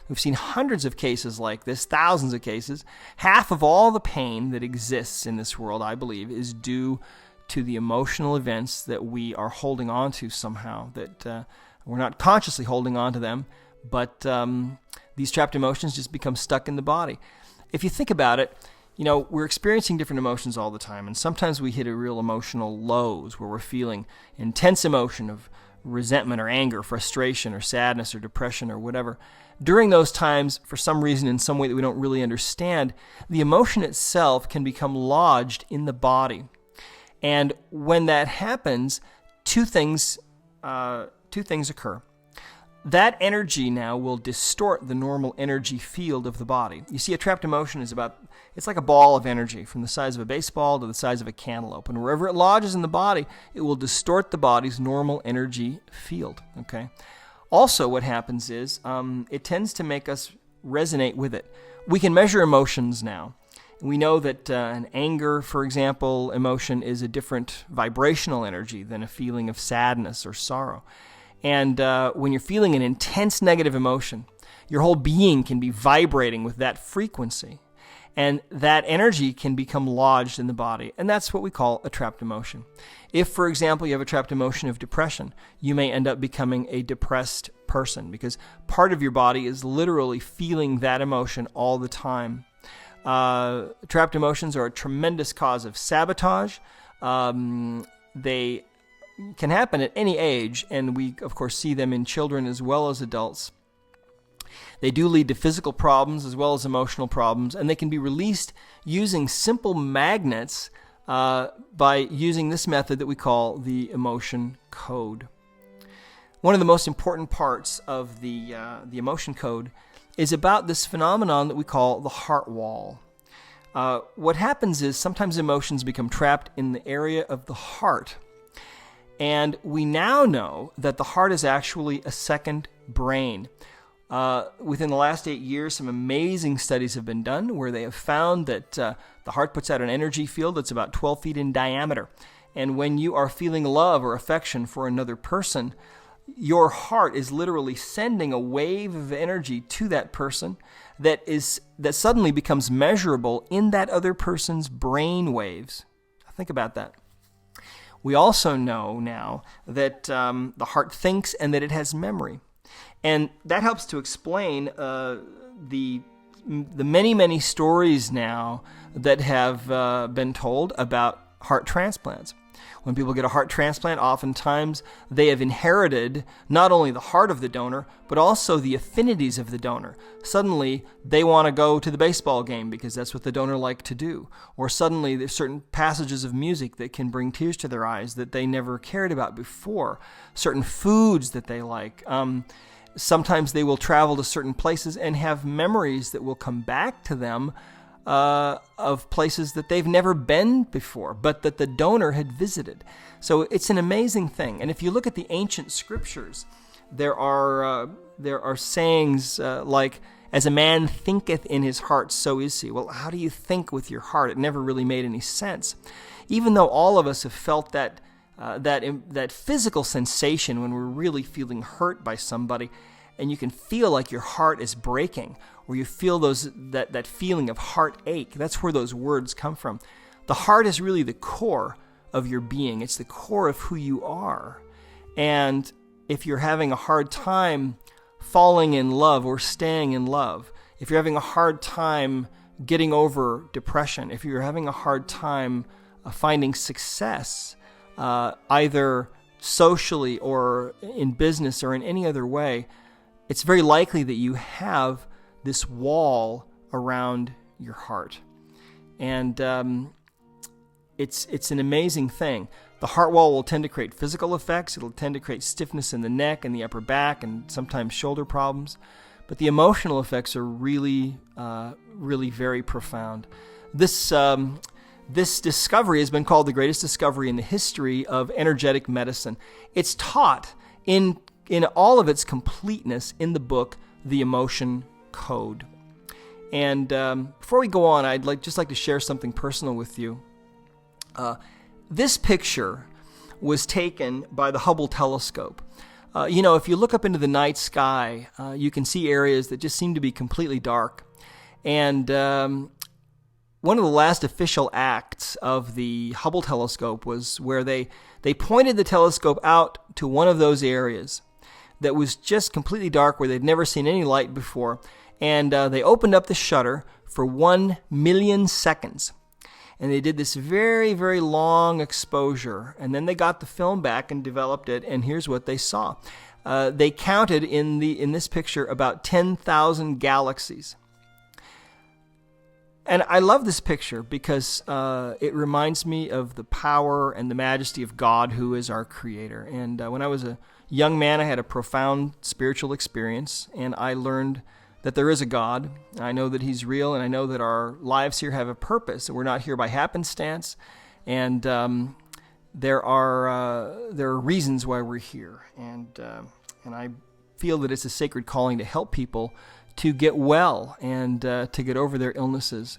We've seen hundreds of cases like this, thousands of cases. Half of all the pain that exists in this world, I believe, is due to the emotional events that we are holding on to somehow, that we're not consciously holding on to them, but these trapped emotions just become stuck in the body. If you think about it, we're experiencing different emotions all the time, and sometimes we hit a real emotional lows where we're feeling intense emotion of resentment or anger, frustration or sadness or depression or whatever. During those times, for some reason, in some way that we don't really understand, the emotion itself can become lodged in the body. And when that happens, two things occur. That energy now will distort the normal energy field of the body. You see, a trapped emotion it's like a ball of energy from the size of a baseball to the size of a cantaloupe. And wherever it lodges in the body, it will distort the body's normal energy field. Okay. Also, what happens is it tends to make us resonate with it. We can measure emotions now. We know that an anger, for example, emotion is a different vibrational energy than a feeling of sadness or sorrow. And when you're feeling an intense negative emotion, your whole being can be vibrating with that frequency. And that energy can become lodged in the body. And that's what we call a trapped emotion. If, for example, you have a trapped emotion of depression, you may end up becoming a depressed person because part of your body is literally feeling that emotion all the time. Trapped emotions are a tremendous cause of sabotage. They can happen at any age, and we, of course, see them in children as well as adults. They do lead to physical problems as well as emotional problems, and they can be released using simple magnets by using this method that we call the emotion code. One of the most important parts of the emotion code is about this phenomenon that we call the heart wall. What happens is sometimes emotions become trapped in the area of the heart. And we now know that the heart is actually a second brain. Within the last 8 years, some amazing studies have been done where they have found that the heart puts out an energy field that's about 12 feet in diameter. And when you are feeling love or affection for another person, your heart is literally sending a wave of energy to that person that suddenly becomes measurable in that other person's brain waves. Think about that. We also know now that the heart thinks and that it has memory. And that helps to explain the many, many stories now that have been told about heart transplants. When people get a heart transplant, oftentimes they have inherited not only the heart of the donor, but also the affinities of the donor. Suddenly, they want to go to the baseball game because that's what the donor liked to do. Or suddenly, there's certain passages of music that can bring tears to their eyes that they never cared about before. Certain foods that they like. Sometimes they will travel to certain places and have memories that will come back to them of places that they've never been before, but that the donor had visited. So it's an amazing thing. And if you look at the ancient scriptures, there are sayings like, "As a man thinketh in his heart, so is he." Well, how do you think with your heart? It never really made any sense. Even though all of us have felt that physical sensation when we're really feeling hurt by somebody, and you can feel like your heart is breaking, or you feel that feeling of heartache. That's where those words come from. The heart is really the core of your being. It's the core of who you are. And if you're having a hard time falling in love or staying in love, if you're having a hard time getting over depression, if you're having a hard time finding success, either socially or in business or in any other way, it's very likely that you have this wall around your heart. And it's an amazing thing. The heart wall will tend to create physical effects. It'll tend to create stiffness in the neck and the upper back and sometimes shoulder problems. But the emotional effects are really, really very profound. This discovery has been called the greatest discovery in the history of energetic medicine. It's taught in all of its completeness in the book, The Emotion Code. And before we go on, I'd just like to share something personal with you. This picture was taken by the Hubble telescope. If you look up into the night sky, you can see areas that just seem to be completely dark. And one of the last official acts of the Hubble telescope was where they pointed the telescope out to one of those areas that was just completely dark, where they'd never seen any light before. And they opened up the shutter for 1 million seconds. And they did this very, very long exposure. And then they got the film back and developed it, and here's what they saw. They counted in this picture about 10,000 galaxies. And I love this picture because it reminds me of the power and the majesty of God, who is our creator. And when I was a young man, I had a profound spiritual experience, and I learned that there is a God. I know that He's real, and I know that our lives here have a purpose, and we're not here by happenstance. And there are reasons why we're here, and I feel that it's a sacred calling to help people to get well and to get over their illnesses.